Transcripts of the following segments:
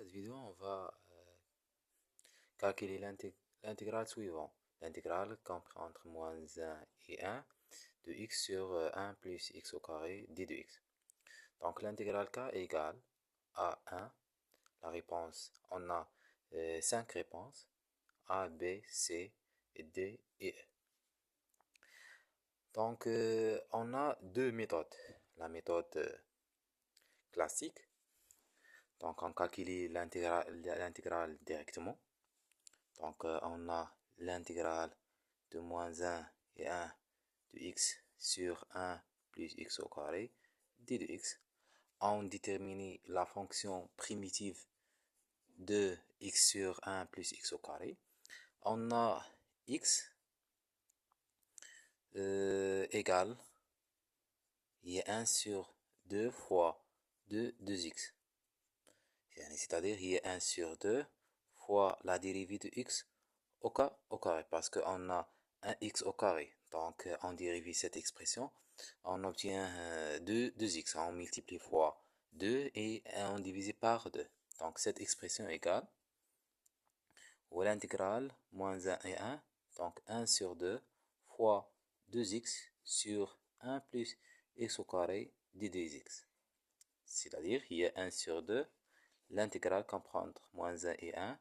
cette vidéo, on va calculer l'intégrale suivante. L'intégrale comprend entre moins 1 et 1 de x sur 1 plus x au carré d de x. Donc l'intégrale k égale à 1. La réponse, on a 5 réponses, A, B, C, D et E. Donc on a deux méthodes. La méthode classique. Donc on calcule l'intégrale directement. Donc on a l'intégrale de moins 1 et 1 de x sur 1 plus x au carré d de x. On détermine la fonction primitive de x sur 1 plus x au carré. On a x égale 1 sur 2 fois 2x. C'est-à-dire 1 sur 2 fois la dérivée de x au carré, parce qu'on a un x au carré. Donc, on dérive cette expression, on obtient 2x. On multiplie fois 2 et on divise par 2. Donc, cette expression égale l'intégrale moins 1 et 1, donc 1 sur 2 fois 2x sur 1 plus x au carré d de x. C'est-à-dire, 1 sur 2, l'intégrale comprend entre moins 1 et 1,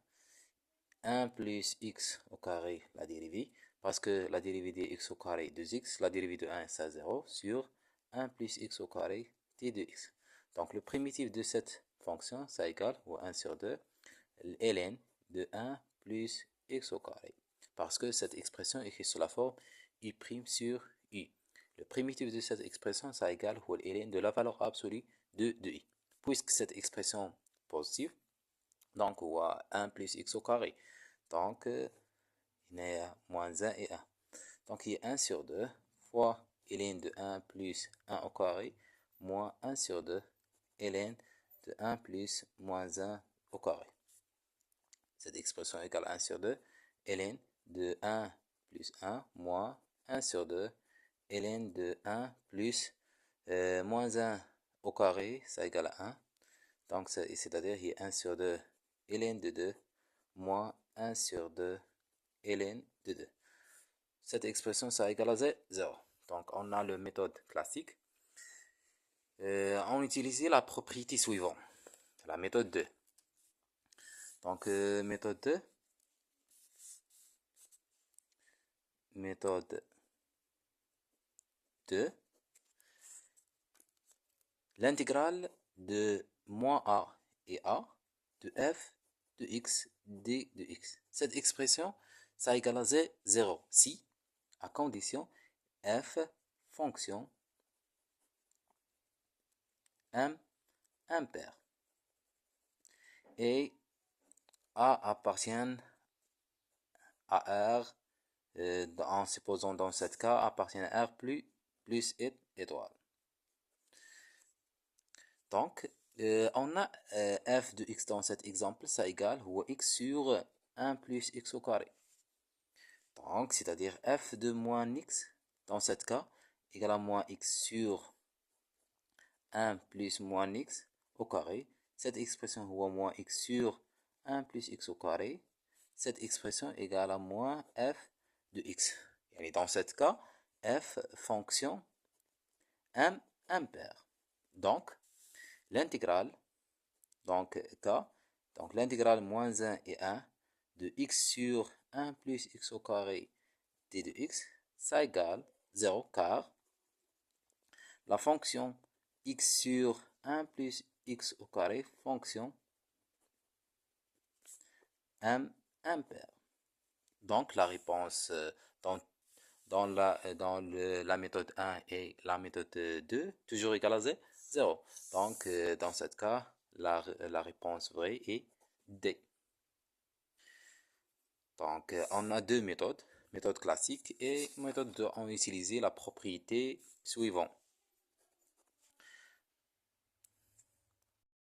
1 plus x au carré, la dérivée, parce que la dérivée de x au carré de x, la dérivée de 1 c'est 0, sur 1 plus x au carré t de x. Donc le primitif de cette fonction, ça égale, ou 1 sur 2, ln de 1 plus x au carré. Parce que cette expression est écrite sous la forme i' sur i. Le primitif de cette expression, ça égale ln de la valeur absolue de i. Puisque cette expression positive, donc on a 1 plus x au carré. Donc, il y a moins 1 et 1. Donc, il y a 1 sur 2 fois ln de 1 plus 1 au carré moins 1 sur 2 ln de 1 plus moins 1 au carré. Cette expression égale 1 sur 2 ln de 1 plus 1 moins 1 sur 2 ln de 1 plus moins 1 au carré, ça égale à 1. Donc, c'est-à-dire il y a 1 sur 2 ln de 2 moins 1 sur 2 ln de 2. Cette expression, ça égale à 0. Donc, on a la méthode classique. On utilise la propriété suivante, la méthode 2. Donc, méthode 2. Méthode 2. L'intégrale de moins a et a de f de x d de x. Cette expression, ça égale à 0 si, à condition f fonction m impair et a appartient à R, en supposant dans ce cas appartient à R plus étoile. Donc, on a f de x dans cet exemple, ça égale x sur 1 plus x au carré. Donc, c'est-à-dire f de moins x, dans ce cas, égale à moins x sur 1 plus moins x au carré. Cette expression moins x sur 1 plus x au carré. Cette expression égale à moins f de x. Et dans ce cas, f fonction m impair. Donc, l'intégrale, donc k, donc l'intégrale moins 1 et 1 de x sur 1 plus x au carré d de x, ça égale 0 car la fonction x sur 1 plus x au carré, fonction m impair. Donc la réponse dans la méthode 1 et la méthode 2, toujours égale à 0. Donc dans ce cas, la réponse vraie est D. Donc on a deux méthodes, méthode classique et méthode 2. On utilise la propriété suivante.